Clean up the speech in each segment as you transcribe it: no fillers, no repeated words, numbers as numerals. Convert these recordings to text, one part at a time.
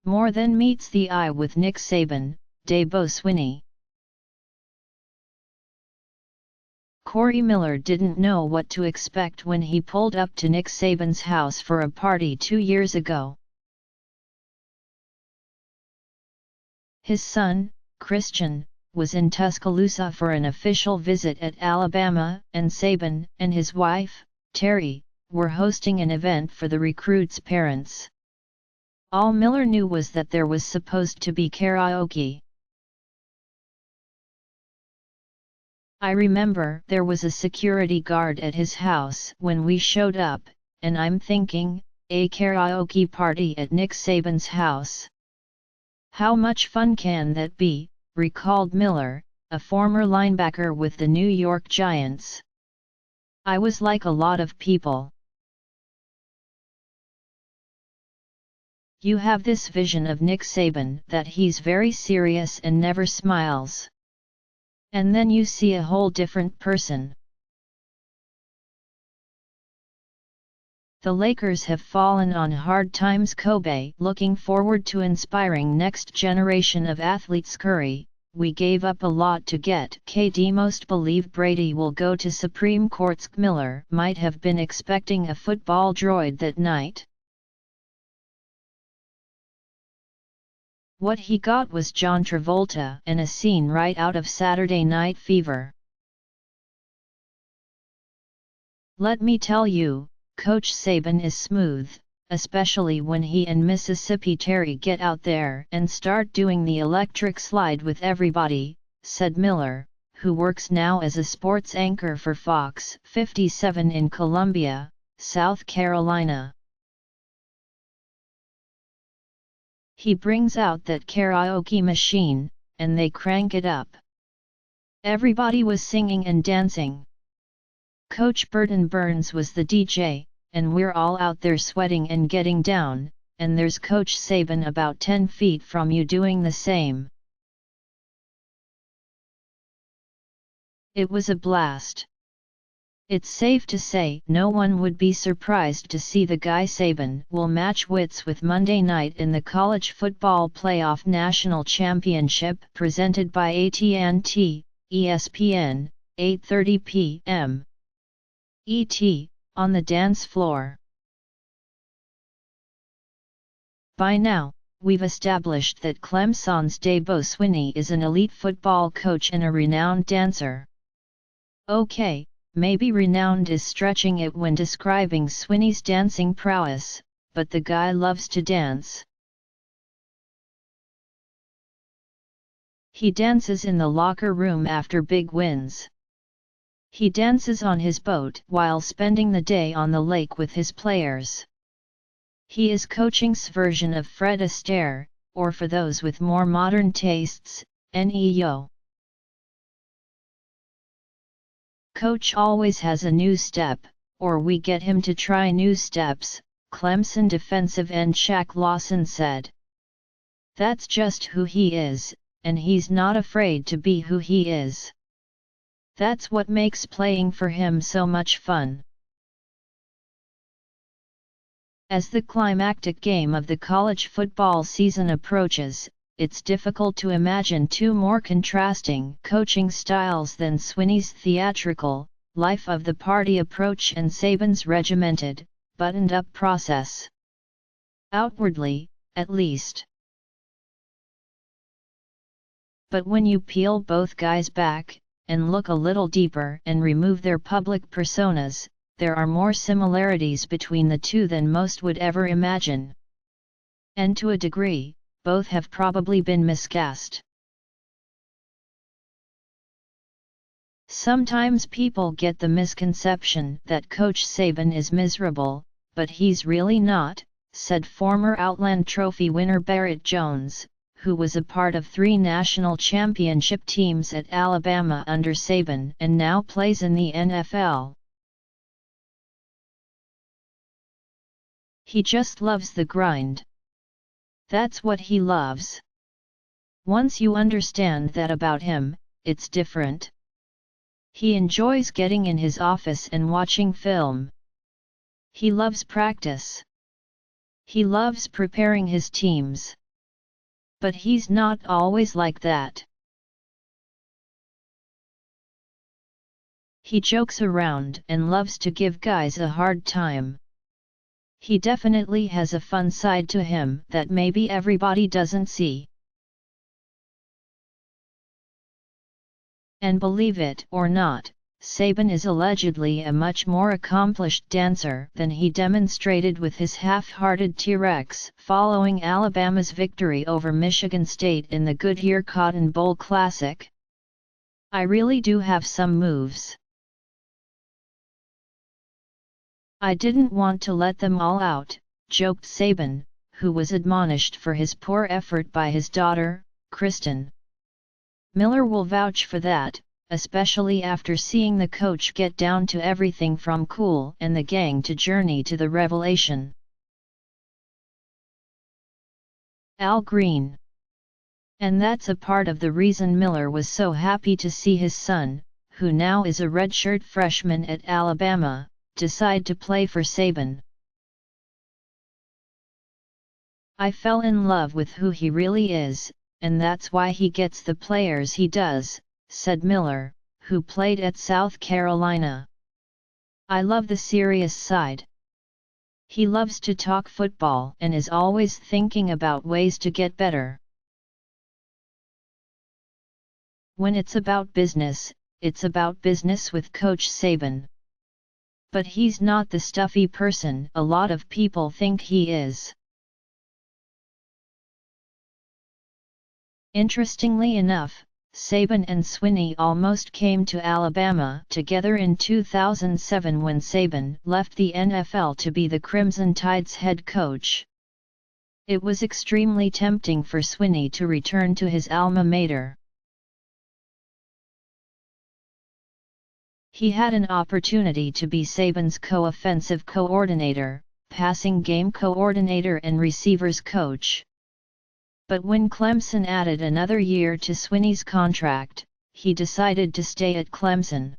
More than meets the eye with Nick Saban, Dabo Swinney. Corey Miller didn't know what to expect when he pulled up to Nick Saban's house for a party 2 years ago. His son, Christian, was in Tuscaloosa for an official visit at Alabama, and Saban and his wife, Terry, were hosting an event for the recruits' parents. All Miller knew was that there was supposed to be karaoke. I remember there was a security guard at his house when we showed up, and I'm thinking, a karaoke party at Nick Saban's house. How much fun can that be, recalled Miller, a former linebacker with the New York Giants. I was like a lot of people. You have this vision of Nick Saban that he's very serious and never smiles. And then you see a whole different person. The Lakers have fallen on hard times. Kobe, looking forward to inspiring next generation of athletesCurry. We gave up a lot to get KD'Most. Believe Brady will go to Supreme CourtscMiller. Might have been expecting a football droid that night. What he got was John Travolta and a scene right out of Saturday Night Fever. Let me tell you, Coach Saban is smooth, especially when he and Mississippi Terry get out there and start doing the electric slide with everybody, said Miller, who works now as a sports anchor for Fox 57 in Columbia, South Carolina. He brings out that karaoke machine, and they crank it up. Everybody was singing and dancing. Coach Burton Burns was the DJ, and we're all out there sweating and getting down, and there's Coach Saban about 10 feet from you doing the same. It was a blast. It's safe to say no one would be surprised to see the guy Saban will match wits with Monday night in the College Football Playoff National Championship presented by AT&T, ESPN, 8:30 p.m. ET, on the dance floor. By now, we've established that Clemson's Dabo Swinney is an elite football coach and a renowned dancer. Okay, maybe renowned is stretching it when describing Swinney's dancing prowess, but the guy loves to dance. He dances in the locker room after big wins. He dances on his boat while spending the day on the lake with his players. He is coaching's version of Fred Astaire, or for those with more modern tastes, Neo. Coach always has a new step, or we get him to try new steps, Clemson defensive end Shaq Lawson said. That's just who he is, and he's not afraid to be who he is. That's what makes playing for him so much fun. As the climactic game of the college football season approaches, it's difficult to imagine two more contrasting coaching styles than Swinney's theatrical, life-of-the-party approach and Saban's regimented, buttoned-up process. Outwardly, at least. But when you peel both guys back, and look a little deeper and remove their public personas, there are more similarities between the two than most would ever imagine. And to a degree, both have probably been miscast. Sometimes people get the misconception that Coach Saban is miserable, but he's really not, said former Outland Trophy winner Barrett Jones, who was a part of 3 national championship teams at Alabama under Saban and now plays in the NFL. He just loves the grind. That's what he loves. Once you understand that about him, it's different. He enjoys getting in his office and watching film. He loves practice. He loves preparing his teams. But he's not always like that. He jokes around and loves to give guys a hard time. He definitely has a fun side to him that maybe everybody doesn't see. And believe it or not, Saban is allegedly a much more accomplished dancer than he demonstrated with his half-hearted T-Rex following Alabama's victory over Michigan State in the Goodyear Cotton Bowl Classic. I really do have some moves. I didn't want to let them all out, joked Saban, who was admonished for his poor effort by his daughter, Kristen. Miller will vouch for that, especially after seeing the coach get down to everything from Kool and the Gang to Journey to the Revelation. Al Green. And that's a part of the reason Miller was so happy to see his son, who now is a redshirt freshman at Alabama, decide to play for Saban. I fell in love with who he really is, and that's why he gets the players he does, said Miller, who played at South Carolina. I love the serious side. He loves to talk football and is always thinking about ways to get better. When it's about business, it's about business with Coach Saban. But he's not the stuffy person a lot of people think he is. Interestingly enough, Saban and Swinney almost came to Alabama together in 2007 when Saban left the NFL to be the Crimson Tide's head coach. It was extremely tempting for Swinney to return to his alma mater. He had an opportunity to be Saban's co-offensive coordinator, passing game coordinator and receivers coach. But when Clemson added another year to Swinney's contract, he decided to stay at Clemson.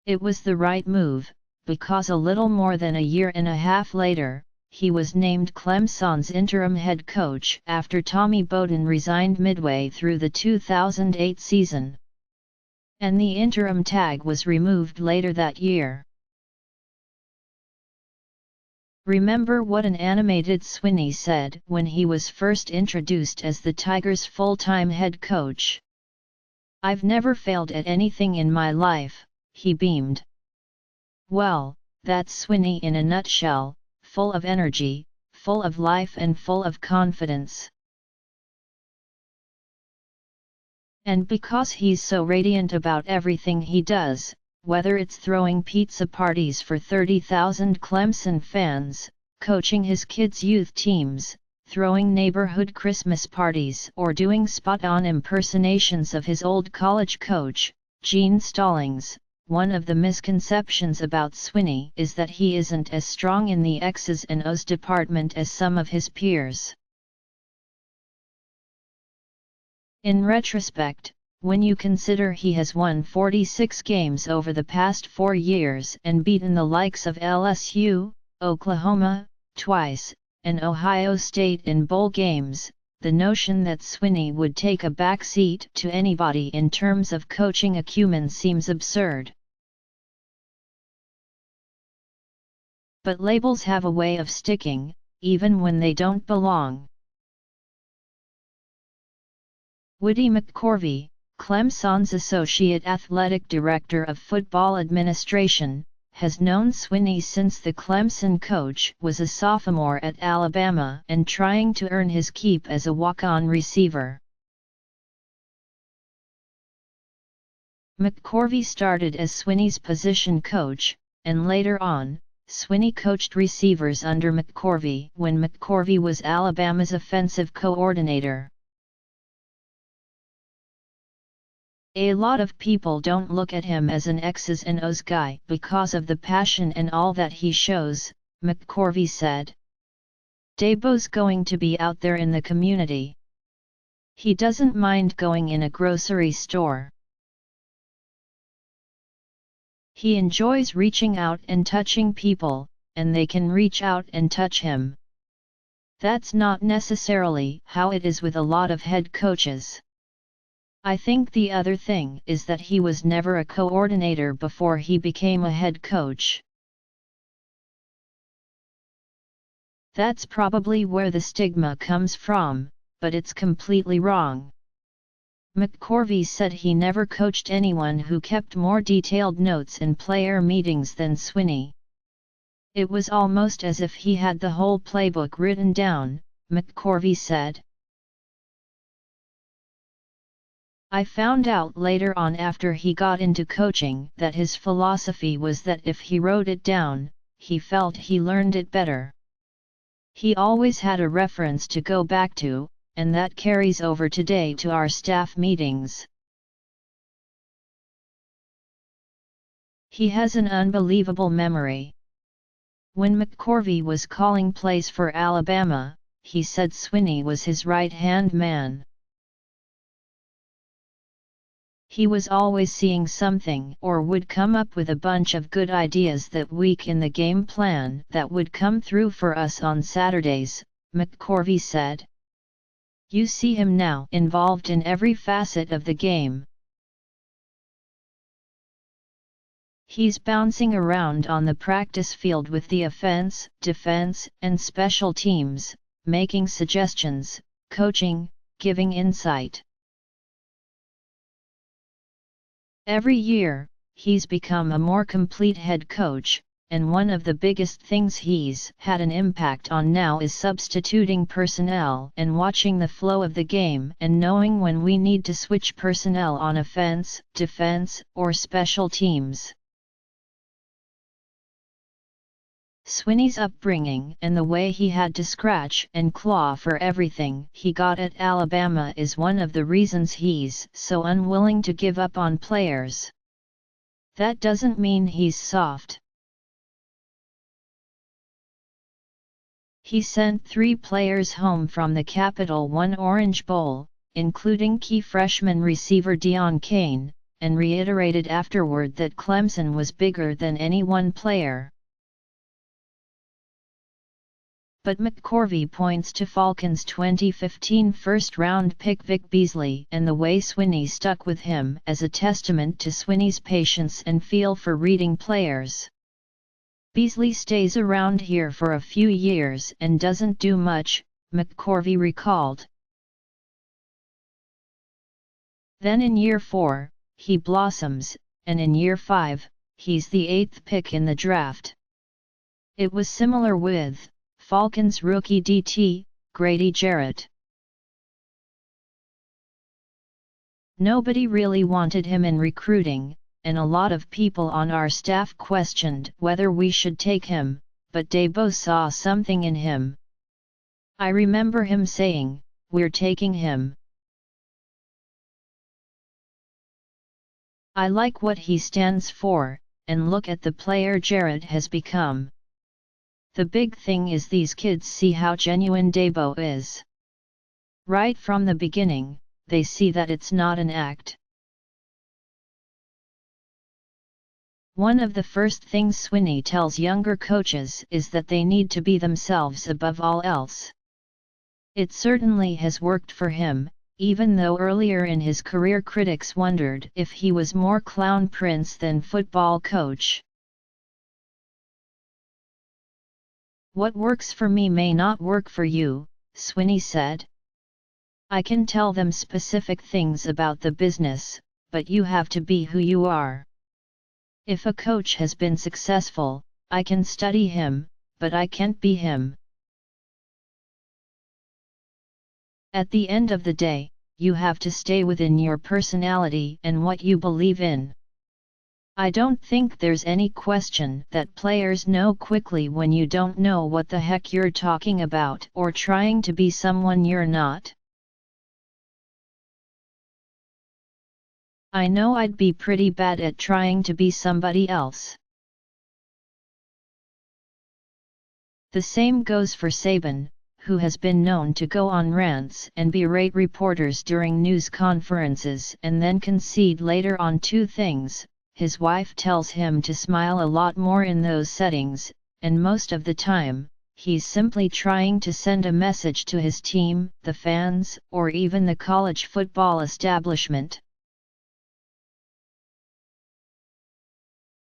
It was the right move, because a little more than a year and a half later, he was named Clemson's interim head coach after Tommy Bowden resigned midway through the 2008 season. And the interim tag was removed later that year. Remember what an animated Swinney said when he was first introduced as the Tigers' full-time head coach. "I've never failed at anything in my life," he beamed. Well, that's Swinney in a nutshell, full of energy, full of life and full of confidence. And because he's so radiant about everything he does, whether it's throwing pizza parties for 30,000 Clemson fans, coaching his kids' youth teams, throwing neighborhood Christmas parties or doing spot-on impersonations of his old college coach, Gene Stallings, one of the misconceptions about Swinney is that he isn't as strong in the X's and O's department as some of his peers. In retrospect, when you consider he has won 46 games over the past 4 years and beaten the likes of LSU, Oklahoma, twice, and Ohio State in bowl games, the notion that Swinney would take a backseat to anybody in terms of coaching acumen seems absurd. But labels have a way of sticking, even when they don't belong. Woody McCorvey, Clemson's Associate Athletic Director of Football Administration, has known Swinney since the Clemson coach was a sophomore at Alabama and trying to earn his keep as a walk-on receiver. McCorvey started as Swinney's position coach, and later on, Swinney coached receivers under McCorvey when McCorvey was Alabama's offensive coordinator. A lot of people don't look at him as an X's and O's guy because of the passion and all that he shows, McCorvey said. Dabo's going to be out there in the community. He doesn't mind going in a grocery store. He enjoys reaching out and touching people, and they can reach out and touch him. That's not necessarily how it is with a lot of head coaches. I think the other thing is that he was never a coordinator before he became a head coach. That's probably where the stigma comes from, but it's completely wrong. McCorvey said he never coached anyone who kept more detailed notes in player meetings than Swinney. It was almost as if he had the whole playbook written down, McCorvey said. I found out later on after he got into coaching that his philosophy was that if he wrote it down, he felt he learned it better. He always had a reference to go back to, and that carries over today to our staff meetings. He has an unbelievable memory. When McCorvey was calling plays for Alabama, he said Swinney was his right-hand man. He was always seeing something or would come up with a bunch of good ideas that week in the game plan that would come through for us on Saturdays, McCorvey said. You see him now involved in every facet of the game. He's bouncing around on the practice field with the offense, defense, and special teams, making suggestions, coaching, giving insight. Every year, he's become a more complete head coach, and one of the biggest things he's had an impact on now is substituting personnel and watching the flow of the game and knowing when we need to switch personnel on offense, defense, or special teams. Swinney's upbringing and the way he had to scratch and claw for everything he got at Alabama is one of the reasons he's so unwilling to give up on players. That doesn't mean he's soft. He sent 3 players home from the Capital One Orange Bowl, including key freshman receiver Deon Cain, and reiterated afterward that Clemson was bigger than any one player. But McCorvey points to Falcons' 2015 first-round pick Vic Beasley and the way Swinney stuck with him as a testament to Swinney's patience and feel for reading players. Beasley stays around here for a few years and doesn't do much, McCorvey recalled. Then in year 4, he blossoms, and in year 5, he's the 8th pick in the draft. It was similar with Falcons rookie DT, Grady Jarrett. Nobody really wanted him in recruiting, and a lot of people on our staff questioned whether we should take him, but Dabo saw something in him. I remember him saying, "We're taking him. I like what he stands for, and look at the player Jarrett has become." The big thing is these kids see how genuine Dabo is. Right from the beginning, they see that it's not an act. One of the first things Swinney tells younger coaches is that they need to be themselves above all else. It certainly has worked for him, even though earlier in his career critics wondered if he was more clown prince than football coach. What works for me may not work for you, Swinney said. I can tell them specific things about the business, but you have to be who you are. If a coach has been successful, I can study him, but I can't be him. At the end of the day, you have to stay within your personality and what you believe in. I don't think there's any question that players know quickly when you don't know what the heck you're talking about or trying to be someone you're not. I know I'd be pretty bad at trying to be somebody else. The same goes for Saban, who has been known to go on rants and berate reporters during news conferences and then concede later on 2 things. His wife tells him to smile a lot more in those settings, and most of the time, he's simply trying to send a message to his team, the fans, or even the college football establishment.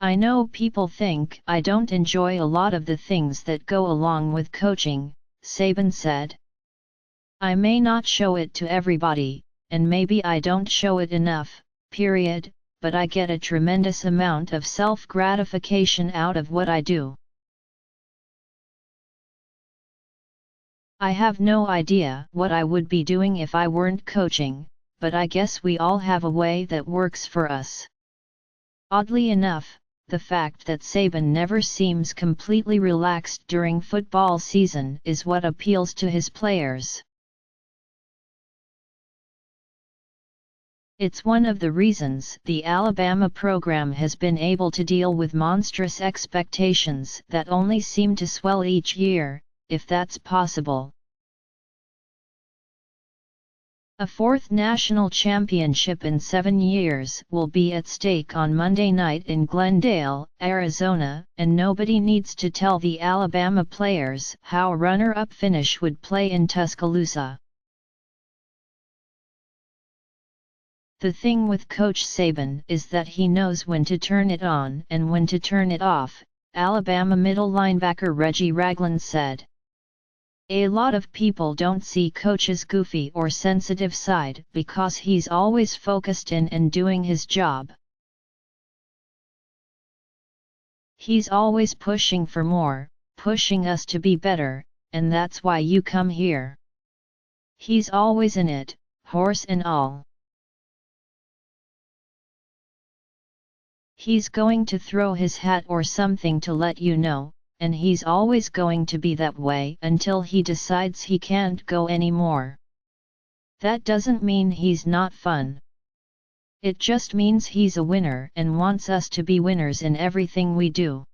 I know people think I don't enjoy a lot of the things that go along with coaching, Saban said. I may not show it to everybody, and maybe I don't show it enough, period, but I get a tremendous amount of self-gratification out of what I do. I have no idea what I would be doing if I weren't coaching, but I guess we all have a way that works for us. Oddly enough, the fact that Saban never seems completely relaxed during football season is what appeals to his players. It's one of the reasons the Alabama program has been able to deal with monstrous expectations that only seem to swell each year, if that's possible. A fourth national championship in 7 years will be at stake on Monday night in Glendale, Arizona, and nobody needs to tell the Alabama players how a runner-up finish would play in Tuscaloosa. The thing with Coach Saban is that he knows when to turn it on and when to turn it off, Alabama middle linebacker Reggie Ragland said. A lot of people don't see Coach's goofy or sensitive side because he's always focused in and doing his job. He's always pushing for more, pushing us to be better, and that's why you come here. He's always in it, horse and all. He's going to throw his hat or something to let you know, and he's always going to be that way until he decides he can't go anymore. That doesn't mean he's not fun. It just means he's a winner and wants us to be winners in everything we do.